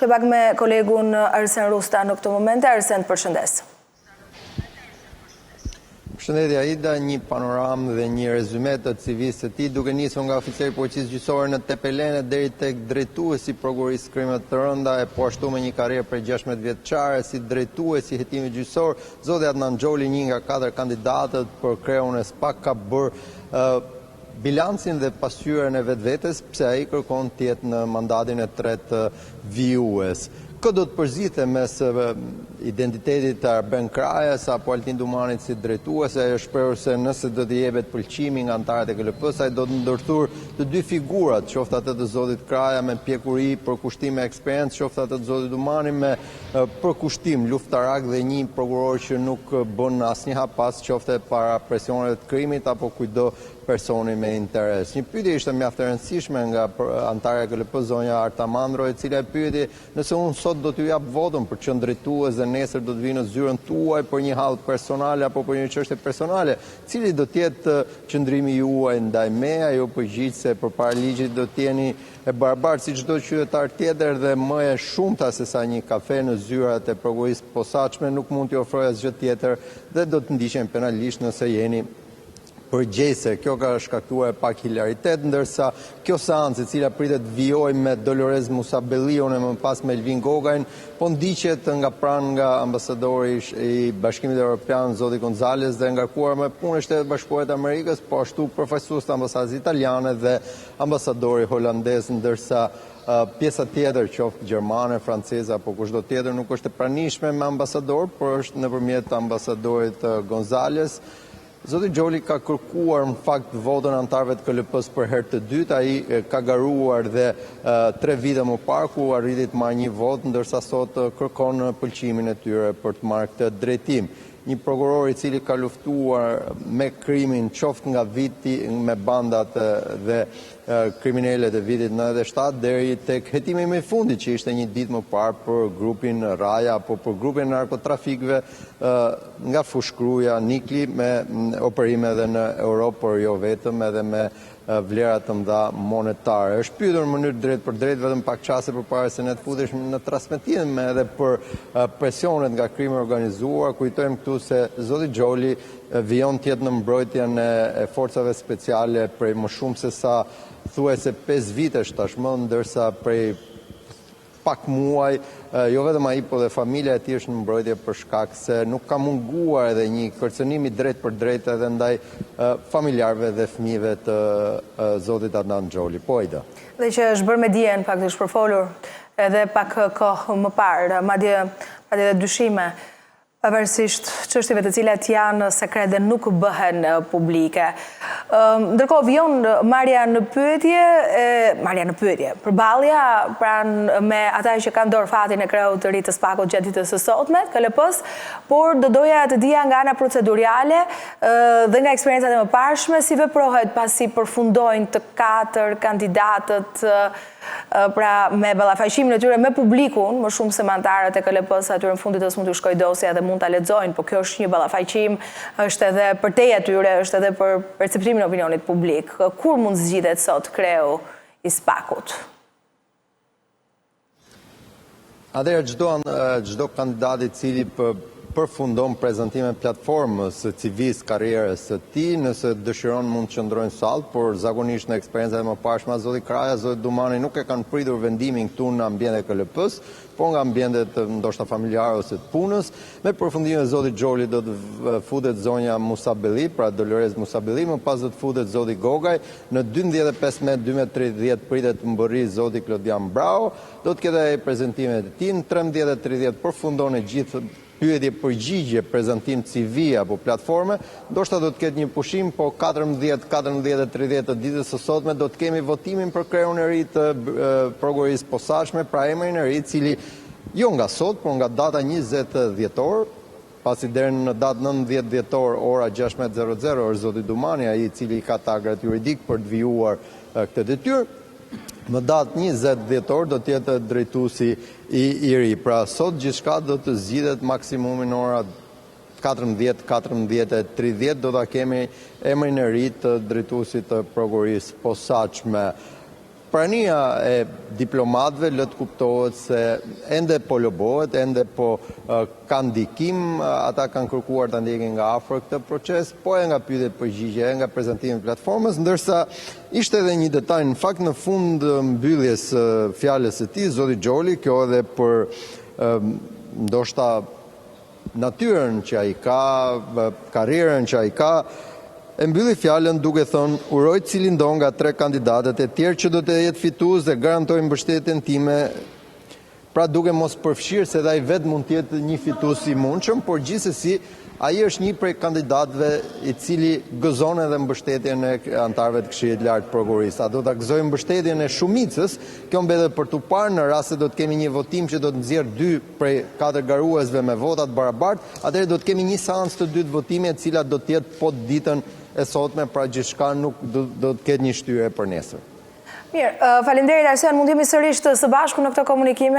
Shkoj pak me kolegun Arsen Rusta në këtë moment. Arsen, përshëndes. Përshëndetje Aida, një panoramë dhe një rezume të CV-së së tij, duke nisur nga oficeri policisë gjyqësore në Tepelene deri tek drejtuesi prokurisë krimet të rënda e po ashtu me një karrierë prej 16 vjeçare si drejtuesi hetimi gjyqësor, zoti Adnan Xholi, një nga 4 kandidatët për kreun e SPAK, ka bërë bilancin dhe pasqyrën e vetvetes, pse ai kërkon të jetë në mandatin e tretë vijues. Kë do të përzithe mes identitetit të Arben Krajës apo Altin Dumanit si drejtuese, është shprehur se nëse do të jepet pëlqimi nga anëtarët e KLP-s, ai do të ndërthur të dy figurat, qoftë atë të zotit Kraja me pjekuri, përkushtim me eksperiencë, qoftë atë të zotit Dumani me përkushtim luftarak dhe një prokuror që nuk bën asnjë hapas, qoftë para presioneve të krimit apo kujdo personi me interes. Një pyetje ishte mjaft e rëndësishme nga anëtarja e KLP, zonja Arta Mandro, e cila pyeti nëse unë sot do t'ju jap votën për qenë drejtues dhe nesër do të vi në zyrën tuaj për një hall personale apo për një çështje personale, cili do të jetë qëndrimi juaj ndaj meja, jo përgjigjse përpara ligjit do të jeni e barabartë si çdo qytetar tjetër dhe më e shumta se sa një kafe në zyrat e prokurisë posaçme, nuk mund t'i ofroj asgjë tjetër dhe do të ndiqen penalisht nëse jeni përgjegjëse. Kjo ka shkaktuar pak hilaritet, ndërsa kjo seancë e cila pritet vijojë me Dolores Musabellion e më pas me Elvin Gogajn, po ndiqet nga pranë nga ambasadori i Bashkimit Evropian zoti Gonzales dhe ngarkuar me punë e Shtetet Bashkuara të Amerikës, po ashtu përfaqësues të ambasadës italiane dhe ambasadori holandez, ndërsa pjesa tjetër, qoftë gjermane, franceze apo kushdo tjetër, nuk është e pranishme me ambasador, por është nëpërmjet ambasadorit Gonzales. Zoti Xholi ka kërkuar në fakt votën anëtarëve të KLP-s për herë të dytë, ai ka garuar dhe 3 vite më parë ku arriti të marrë një votë, ndërsa sot kërkon pëlqimin e tyre për të marrë këtë drejtim. Një prokuror i cili ka luftuar me krimin qoftë nga viti me bandat dhe kriminalet e vitit 97 deri tek hetimi më i fundit që ishte një ditë më parë për grupin Raja apo për grupin e narkotrafikëve nga Fushkruja, Nikli me operime edhe në Europë, por jo vetëm, edhe me vlera të mëdha monetare. Është pyetur në mënyrë drejt për drejt vetëm pak çaste përpara se ne të futeshim në transmetim edhe për presionet nga krimi organizuar. Kujtojmë këtu se zoti Xholi vijon të jetë në mbrojtjen e forcave speciale prej më shumë se sa thuajse 5 vitesh tashmë, ndërsa prej pak muaj, jo vetëm ai, po dhe familja e tij është në mbrojtje për shkak se nuk ka munguar edhe një kërcënim i drejt për drejt edhe ndaj familjarëve dhe fëmijëve të zotit Adnan Xholi. Po Aida. Dhe që është bërë me dijen pak të shpërfolur edhe pak kohë më parë, madje edhe dyshime, pavarësisht çështjeve të cilat janë sekret dhe nuk bëhen publike. Ndërkohë vijon marrja në pyetje, përballja pranë me ata që kanë dorë fatin e kreut të ri të SPAK-ut gjatë ditës së sotme, KLP-s, por do doja të dija nga ana procedurale dhe nga eksperiencat e mëparshme si veprohet pasi përfundojnë të 4 kandidatët pra me ballafaqimin e tyre me publikun, më shumë se me anëtarët e KLP-s aty në fundit mund të shkojë dosja dhe mund ta lexojnë, por kjo është një ballafaqim, është edhe për te atyre, është edhe për perceptimin e opinionit publik. Kur mund zgjidhet sot kreu i SPAK-ut? Atëherë çdo kandidat i cili përfundon prezantimin e platformës së CV-s karrierës së tij, nëse dëshiron mund të qëndrojnë sallë, por zakonisht në eksperiencat e mëparshme zoti Kraja, zoti Dumani nuk e kanë pritur vendimin këtu në ambientet e KLP-s, por nga ambientet ndoshta familjare ose të punës. Me përfundimin e zotit Xholi do të futet zonja Musabelli, pra Dolores Musabelli, më pas do të futet zoti Gogaj, në 12:15, 12:30 pritet të mbërri zoti Klodian Brau, do të ketë prezantimet e tij, në 13:30 përfundon e gjithë pyetje përgjigje, prezantim CV apo platforme, ndoshta do të ketë një pushim, po 14:30 të ditës së sotme do të kemi votimin për kreun e ri të prokurisë posaçme, pra emrin e ri, i cili jo nga sot, por nga data 20 dhjetor, pasi deri në datë 19 dhjetor ora 16:00 është zoti Dumani, ai i cili ka tagrat juridik për të vijuar këtë detyrë. Në datë 20 dhjetor do të jetë drejtuesi i ri. Pra sot gjithçka do të zgjidhet maksimumi në ora 14:30 do ta kemi emrin e ri të drejtuesit të prokurisë posaçme. prania e diplomatëve lë të kuptohet se ende po lobohet, ende po kanë ndikim, ata kanë kërkuar të ndjekin nga afër këtë proces, po e nga pyetjet përgjigje, e nga prezantimi i platformës, ndërsa ishte edhe një detaj, në fakt në fund mbylljes fjalës së tij, zoti Xholi, kjo edhe për ndoshta natyrën që ai ka, karrierën që ai ka, e mbylli fjalën duke thënë: uroj cilindon nga 3 kandidatët e tjerë që do të jetë fitues dhe garantojnë mbështetjen time. Pra duke mos përfshirë se dhe ai vetë mund të jetë një fitues i mundshëm, por gjithsesi ai është një prej kandidatëve i cili gëzon edhe mbështetjen e anëtarëve të Këshillit Lart Prokurorisë. A do ta gëzojë mbështetjen e shumicës? Kjo mbetet për tu parë në rast se do të kemi një votim që do të nxjerrë 2 prej 4 garuesve me votat barabartë, atëherë do të kemi një seancë të dytë votimi e cila do të jetë po ditën e sotme, pra gjithçka nuk do të ketë një shtyre për nesër. Mirë, faleminderit Arsen, mund të jemi sërish së bashku në këtë komunikime.